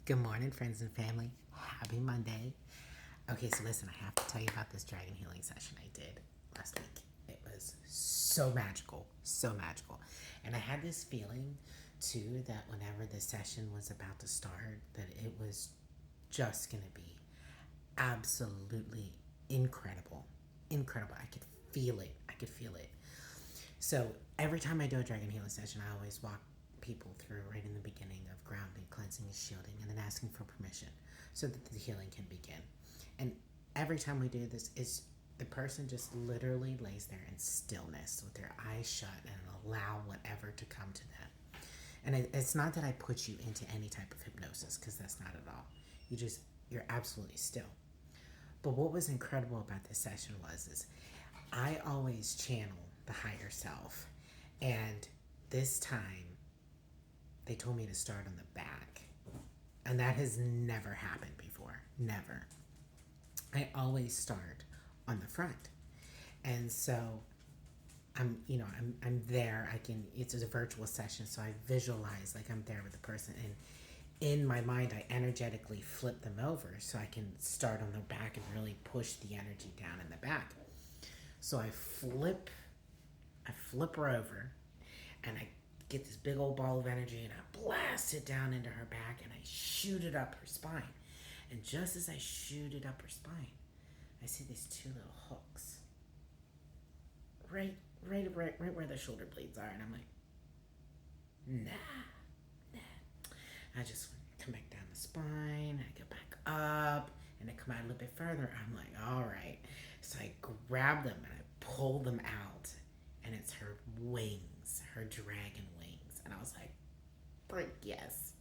Good morning, friends and family. Happy Monday. Okay, so listen, I have to tell you about this dragon healing session I did last week. It was so magical, so magical. And I had this feeling too that whenever the session was about to start, that it was just going to be absolutely incredible. Incredible. I could feel it. I could feel it. So every time I do a dragon healing session, I always walk people through right in the beginning of grounding, cleansing, and shielding, and then asking for permission so that the healing can begin. And every time we do this, is the person just literally lays there in stillness with their eyes shut and allow whatever to come to them. And it's not that I put you into any type of hypnosis, because that's not at all. You're absolutely still. But what was incredible about this session is I always channel the higher self. And this time, they told me to start on the back. And that has never happened before. Never. I always start on the front. And so I'm there. It's a virtual session, so I visualize like I'm there with the person. And in my mind, I energetically flip them over so I can start on the back and really push the energy down in the back. So I flip her over, and I get this big old ball of energy, and I blast it down into her back, and I shoot it up her spine. And just as I shoot it up her spine, I see these two little hooks right where the shoulder blades are, and I'm like, nah. I just come back down the spine, I go back up, and I come out a little bit further. I'm like, all right. So I grab them and I pull them out, and it's her wings, her dragon wings. And I was like, freak, yes.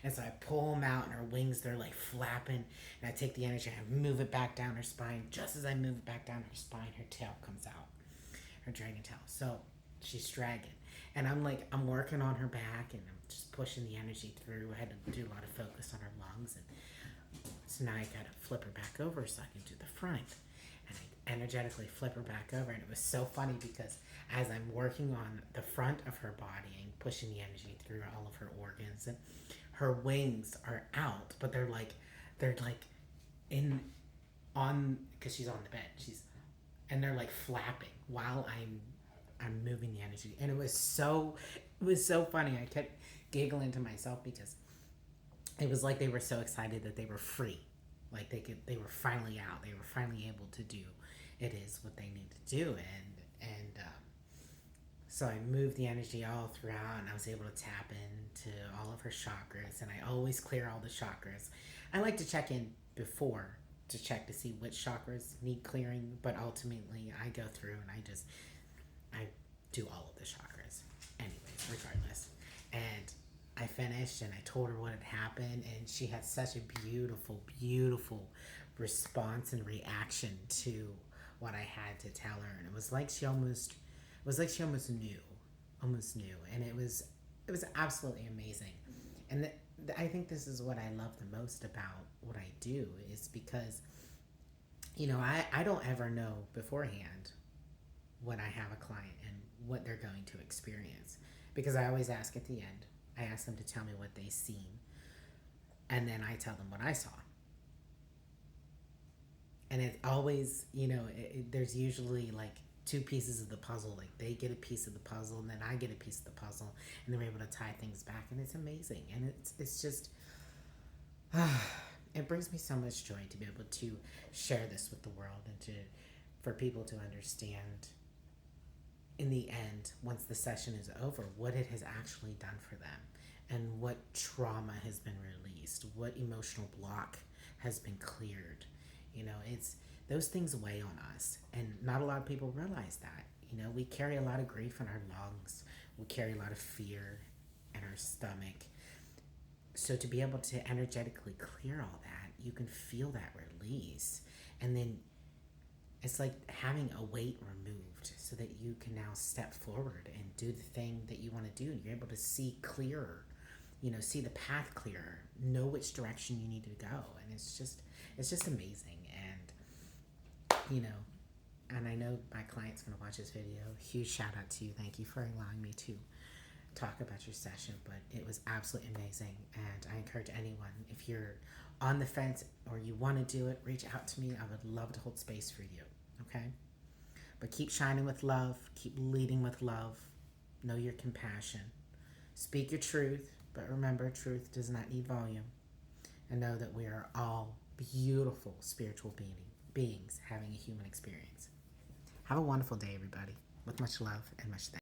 And so I pull them out, and her wings, they're like flapping. And I take the energy and I move it back down her spine. Just as I move it back down her spine, her tail comes out, her dragon tail. So she's dragon. And I'm working on her back, and I'm just pushing the energy through. I had to do a lot of focus on her lungs. And so now I got to flip her back over so I can do the front. And I energetically flip her back over. And it was so funny because as I'm working on the front of her body and pushing the energy through all of her organs, and her wings are out, but they're like in on, because she's on the bed. And they're like flapping while I'm moving the energy. And it was so funny. I kept giggling to myself because it was like they were so excited that they were free. Like they were finally out. They were finally able to do it is what they need to do. So I moved the energy all throughout, and I was able to tap into all of her chakras. And I always clear all the chakras. I like to check in before to check to see which chakras need clearing, but ultimately I go through and I do all of the chakras anyways, regardless. And I finished, and I told her what had happened, and she had such a beautiful response and reaction to what I had to tell her. And it was like she almost knew. And it was absolutely amazing. And I think this is what I love the most about what I do, is because I don't ever know beforehand when I have a client and what they're going to experience, because I always ask at the end. I ask them to tell me what they seen, and then I tell them what I saw. And it always, there's usually like two pieces of the puzzle. Like they get a piece of the puzzle, and then I get a piece of the puzzle, and then we're able to tie things back, and it's amazing. And it's just it brings me so much joy to be able to share this with the world, and for people to understand in the end, once the session is over, what it has actually done for them, and what trauma has been released, what emotional block has been cleared. It's those things weigh on us, and not a lot of people realize that. We carry a lot of grief in our lungs, we carry a lot of fear in our stomach. So to be able to energetically clear all that, you can feel that release, and then it's like having a weight removed so that you can now step forward and do the thing that you want to do. You're able to see clearer, see the path clearer, know which direction you need to go. And it's just amazing. And I know my client's going to watch this video. Huge shout out to you. Thank you for allowing me to talk about your session, but it was absolutely amazing. And I encourage anyone, if you're on the fence or you want to do it, reach out to me. I would love to hold space for you. Okay? But keep shining with love, keep leading with love, know your compassion, speak your truth, but remember, truth does not need volume. And know that we are all beautiful spiritual beings having a human experience. Have a wonderful day, everybody, with much love and much thanks.